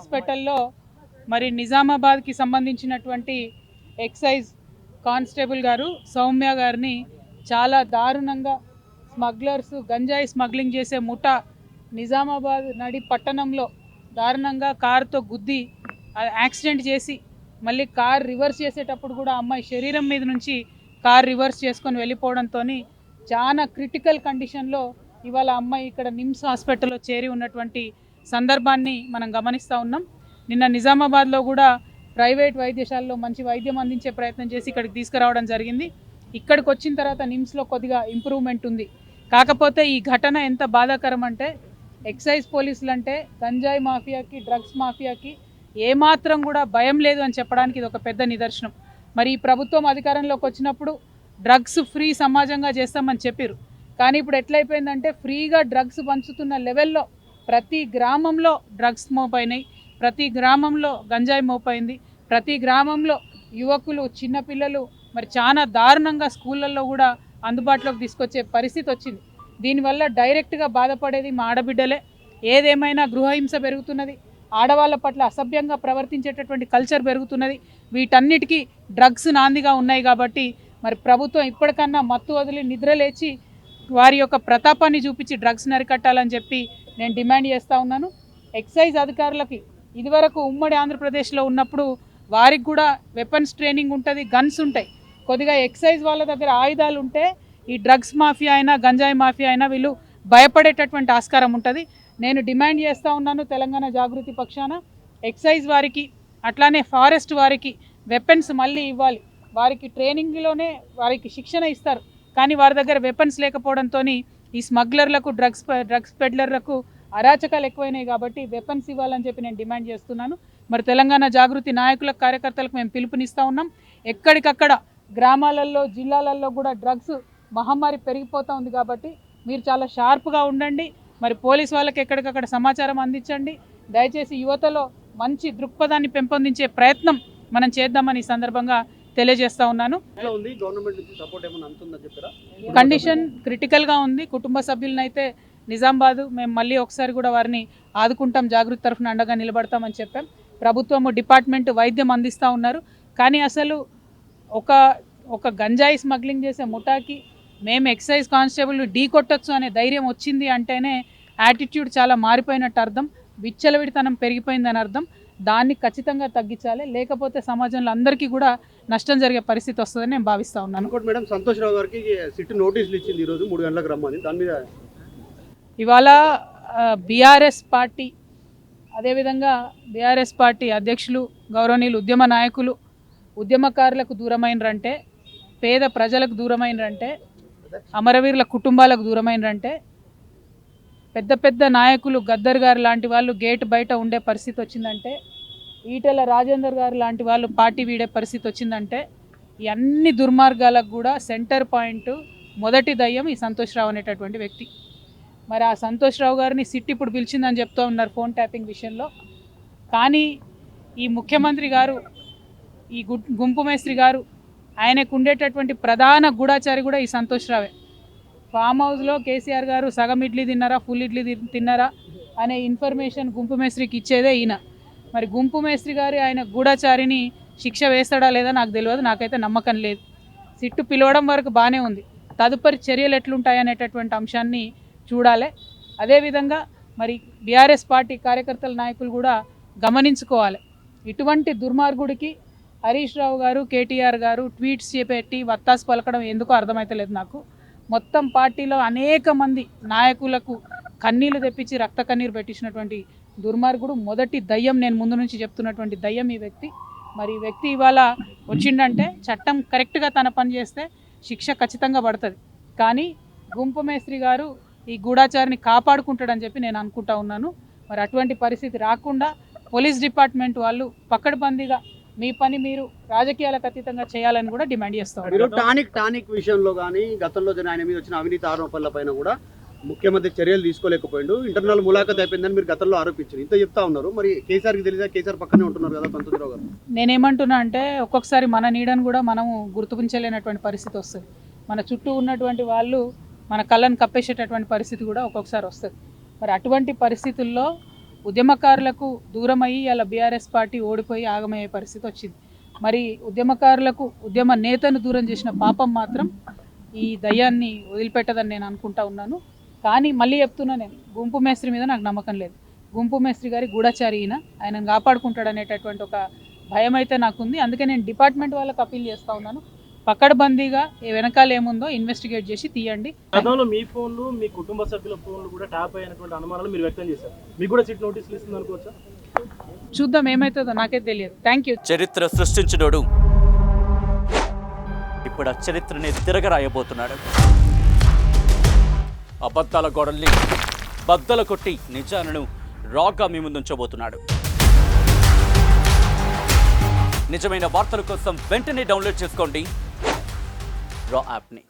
హాస్పిటల్లో మరి నిజామాబాద్కి సంబంధించినటువంటి ఎక్సైజ్ కానిస్టేబుల్ గారు సౌమ్య గారిని చాలా దారుణంగా స్మగ్లర్స్ గంజాయి స్మగ్లింగ్ చేసే ముఠా నిజామాబాద్ నడి పట్టణంలో దారుణంగా కారుతో గుద్ది యాక్సిడెంట్ చేసి మళ్ళీ కార్ రివర్స్ చేసేటప్పుడు కూడా అమ్మాయి శరీరం మీద నుంచి కార్ రివర్స్ చేసుకొని వెళ్ళిపోవడంతో చాలా క్రిటికల్ కండిషన్లో ఇవాళ అమ్మాయి ఇక్కడ నిమ్స్ హాస్పిటల్లో చేరి ఉన్నటువంటి సందర్భాన్ని మనం గమనిస్తూ ఉన్నాం. నిన్న నిజామాబాద్లో కూడా ప్రైవేట్ వైద్యశాలలో మంచి వైద్యం అందించే ప్రయత్నం చేసి ఇక్కడికి తీసుకురావడం జరిగింది. ఇక్కడికి వచ్చిన తర్వాత నిమ్స్లో కొద్దిగా ఇంప్రూవ్మెంట్ ఉంది. కాకపోతే ఈ ఘటన ఎంత బాధాకరం అంటే ఎక్సైజ్ పోలీసులు అంటే గంజాయి మాఫియాకి డ్రగ్స్ మాఫియాకి ఏమాత్రం కూడా భయం లేదు అని చెప్పడానికి ఇది ఒక పెద్ద నిదర్శనం. మరి ఈ ప్రభుత్వం అధికారంలోకి వచ్చినప్పుడు డ్రగ్స్ ఫ్రీ సమాజంగా చేస్తామని చెప్పారు. కానీ ఇప్పుడు ఎట్లయిపోయిందంటే ఫ్రీగా డ్రగ్స్ పంచుతున్న లెవెల్లో ప్రతి గ్రామంలో డ్రగ్స్ మోపైనాయి, ప్రతి గ్రామంలో గంజాయి మోపైంది, ప్రతి గ్రామంలో యువకులు చిన్నపిల్లలు మరి చాలా దారుణంగా స్కూళ్ళల్లో కూడా అందుబాటులోకి తీసుకొచ్చే పరిస్థితి వచ్చింది. దీనివల్ల డైరెక్ట్గా బాధపడేది మా ఆడబిడ్డలే. ఏదేమైనా గృహహింస పెరుగుతున్నది, ఆడవాళ్ళ పట్ల అసభ్యంగా ప్రవర్తించేటటువంటి కల్చర్ పెరుగుతున్నది. వీటన్నిటికీ డ్రగ్స్ నాందిగా ఉన్నాయి. కాబట్టి మరి ప్రభుత్వం ఇప్పటికన్నా మత్తు వదిలి నిద్రలేచి వారి యొక్క ప్రతాపాన్ని చూపించి డ్రగ్స్ నరికట్టాలని చెప్పి నేను డిమాండ్ చేస్తూ ఉన్నాను. ఎక్సైజ్ అధికారులకి ఇదివరకు ఉమ్మడి ఆంధ్రప్రదేశ్లో ఉన్నప్పుడు వారికి కూడా వెపన్స్ ట్రైనింగ్ ఉంటుంది, గన్స్ ఉంటాయి. కొద్దిగా ఎక్సైజ్ వాళ్ళ దగ్గర ఆయుధాలు ఉంటే ఈ డ్రగ్స్ మాఫియా అయినా గంజాయి మాఫియా అయినా వీళ్ళు భయపడేటటువంటి ఆస్కారం ఉంటుంది. నేను డిమాండ్ చేస్తూ ఉన్నాను తెలంగాణ జాగృతి పక్షాన ఎక్సైజ్ వారికి అట్లానే ఫారెస్ట్ వారికి వెపన్స్ మళ్ళీ ఇవ్వాలి. వారికి ట్రైనింగ్లోనే వారికి శిక్షణ ఇస్తారు, కానీ వారి దగ్గర వెపన్స్ లేకపోవడంతో ఈ స్మగ్లర్లకు డ్రగ్స్ పెడ్లర్లకు అరాచకాలు ఎక్కువైనాయి. కాబట్టి వెపన్స్ ఇవ్వాలని చెప్పి నేను డిమాండ్ చేస్తున్నాను. మరి తెలంగాణ జాగృతి నాయకులకు కార్యకర్తలకు మేము పిలుపునిస్తూ ఉన్నాం. ఎక్కడికక్కడ గ్రామాలలో జిల్లాలలో కూడా డ్రగ్స్ మహమ్మారి పెరిగిపోతూ ఉంది. కాబట్టి మీరు చాలా షార్ప్గా ఉండండి. మరి పోలీస్ వాళ్ళకి ఎక్కడికక్కడ సమాచారం అందించండి. దయచేసి యువతలో మంచి దృక్పథాన్ని పెంపొందించే ప్రయత్నం మనం చేద్దామని ఈ సందర్భంగా తెలియజేస్తూ ఉన్నాను. కండిషన్ క్రిటికల్గా ఉంది. కుటుంబ సభ్యులను అయితే నిజామాబాద్ మేము మళ్ళీ ఒకసారి కూడా వారిని ఆదుకుంటాం, జాగృతి తరఫున అండగా నిలబడతామని చెప్పాం. ప్రభుత్వము డిపార్ట్మెంట్ వైద్యం అందిస్తూ ఉన్నారు. కానీ అసలు ఒక గంజాయి స్మగ్లింగ్ చేసే ముఠాకి మేము ఎక్సైజ్ కానిస్టేబుల్ ఢీ కొట్టచ్చు అనే ధైర్యం వచ్చింది అంటేనే యాటిట్యూడ్ చాలా మారిపోయినట్టు అర్థం, విచ్చలవిడితనం పెరిగిపోయిందని అర్థం. దాన్ని ఖచ్చితంగా తగ్గించాలి, లేకపోతే సమాజంలో అందరికీ కూడా నష్టం జరిగే పరిస్థితి వస్తుందని నేను భావిస్తూ ఉన్నాను. మేడం సంతోష్ రావు గారికి సిట్ నోటీసులు ఇచ్చింది ఈరోజు 3 గంటలకు రమ్మని. దాని మీద ఇవాళ బీఆర్ఎస్ పార్టీ అదేవిధంగా బీఆర్ఎస్ పార్టీ అధ్యక్షులు గౌరవనీయులు ఉద్యమ నాయకులు ఉద్యమకారులకు దూరమైనరంటే, పేద ప్రజలకు దూరమైనరంటే, అమరవీరుల కుటుంబాలకు దూరమైనరంటే, పెద్ద పెద్ద నాయకులు గద్దర్ గారు లాంటి వాళ్ళు గేట్ బయట ఉండే పరిస్థితి వచ్చిందంటే, ఈటెల రాజేందర్ గారు లాంటి వాళ్ళు పార్టీ వీడే పరిస్థితి వచ్చిందంటే, ఈ అన్ని దుర్మార్గాలకు కూడా సెంటర్ పాయింట్ మొదటి దయ్యం ఈ సంతోష్ రావు అనేటటువంటి వ్యక్తి. మరి ఆ సంతోష్ రావు గారిని సిట్ ఇప్పుడు పిలిచిందని చెప్తూ ఉన్నారు ఫోన్ ట్యాపింగ్ విషయంలో. కానీ ఈ ముఖ్యమంత్రి గారు, ఈ గుంపు మేస్త్రి గారు, ఆయనకు ఉండేటటువంటి ప్రధాన గూఢాచారి కూడా ఈ సంతోష్ రావే. ఫామ్ హౌస్లో కేసీఆర్ గారు సగం ఇడ్లీ తిన్నారా ఫుల్ ఇడ్లీ తిన్నారా అనే ఇన్ఫర్మేషన్ గుంపు మేస్త్రికి ఇచ్చేదే ఈయన. మరి గుంపు మేస్త్రి గారు ఆయన గూఢాచారిని శిక్ష వేస్తాడా లేదా నాకు తెలియదు, నాకైతే నమ్మకం లేదు. సిట్టు పిలవడం వరకు బాగానే ఉంది, తదుపరి చర్యలు ఎట్లుంటాయనేటటువంటి అంశాన్ని చూడాలి. అదేవిధంగా మరి బీఆర్ఎస్ పార్టీ కార్యకర్తల నాయకులు కూడా గమనించుకోవాలి. ఇటువంటి దుర్మార్గుడికి హరీష్ రావు గారు కేటీఆర్ గారు ట్వీట్స్ చేపెట్టి వత్తాసు పలకడం ఎందుకో అర్థమైతలేదు నాకు. మొత్తం పార్టీలో అనేక మంది నాయకులకు కన్నీళ్లు తెప్పించి రక్త కన్నీరు పెట్టించినటువంటి దుర్మార్గుడు, మొదటి దయ్యం, నేను ముందు నుంచి చెప్తున్నటువంటి దయ్యం ఈ వ్యక్తి. మరి ఈ వ్యక్తి ఇవాళ వచ్చిండంటే చట్టం కరెక్ట్గా తన పని చేస్తే శిక్ష ఖచ్చితంగా పడుతుంది. కానీ గుంపు మేస్త్రి గారు ఈ గూఢాచారిని కాపాడుకుంటాడని చెప్పి నేను అనుకుంటా ఉన్నాను. మరి అటువంటి పరిస్థితి రాకుండా పోలీస్ డిపార్ట్మెంట్ వాళ్ళు పక్కడబందీగా మీ పని మీరు రాజకీయాలకు అతీతంగా చేయాలని కూడా డిమాండ్ చేస్తాం. టానిక్ విషయంలో కానీ గతంలో ఆయన మీద వచ్చిన అవినీతి ఆరోపణల పైన కూడా ముఖ్యమంత్రి చర్యలు తీసుకోలేకపోయిండు, ఇంటర్నల్ ములాఖత్ అయిపోయిందని మీరు గతంలో ఆరోపించారు. ఇంత చెప్తా ఉన్నారు. మరి కేసీఆర్కి తెలియదా? కేసీఆర్ పక్కనే ఉంటున్నారు కదా సంతోష్ రావు గారు. నేనేమంటున్నా అంటే ఒక్కొక్కసారి మన నీడను కూడా మనము గుర్తించలేనటువంటి పరిస్థితి వస్తుంది. మన చుట్టూ ఉన్నటువంటి వాళ్ళు మన కళ్ళను కప్పేసేటటువంటి పరిస్థితి కూడా ఒక్కొక్కసారి వస్తుంది. మరి అటువంటి పరిస్థితుల్లో ఉద్యమకారులకు దూరమయ్యి ఇలా బీఆర్ఎస్ పార్టీ ఓడిపోయి ఆగమయ్యే పరిస్థితి వచ్చింది. మరి ఉద్యమకారులకు ఉద్యమ నేతను దూరం చేసిన పాపం మాత్రం ఈ దయ్యాన్ని వదిలిపెట్టదని నేను అనుకుంటా ఉన్నాను. కానీ మళ్ళీ చెప్తున్నా, నేను గుంపు మేస్త్రి మీద నాకు నమ్మకం లేదు. గుంపు మేస్త్రి గారి గూఢచారి ఆయనను కాపాడుకుంటాడనేటటువంటి ఒక భయం అయితే నాకుంది. అందుకే నేను డిపార్ట్మెంట్ వాళ్ళకి అప్పీల్ చేస్తూ ఉన్నాను, పక్కడబందీగా వెనకాల ఏముందో ఇన్వెస్టిగేట్ చేసి తీయండి. గతంలో మీ ఫోన్లు మీ కుటుంబ సభ్యుల ఫోన్లు కూడా ట్యాప్ అయినటువంటి అనుమానాలు మీరు వ్యక్తం చేశారు. మీకు కూడా సిట్ నోటీసులు ఇస్తుంది అనుకోవచ్చా? చూద్దాం ఏమవుతుందో, నాకే తెలియదు. Thank you. చరిత్ర సృష్టించినోడు ఇప్పుడు ఆ చరిత్రని తిరగరాయబోతున్నాడు. అబద్ధాల గోడల్ని బద్దలు కొట్టి నిజాలను రాగా మీ ముందుంచబోతున్నాడు. నిజమైన వార్తల కోసం వెంటనే డౌన్లోడ్ చేసుకోండి రా యాప్ని.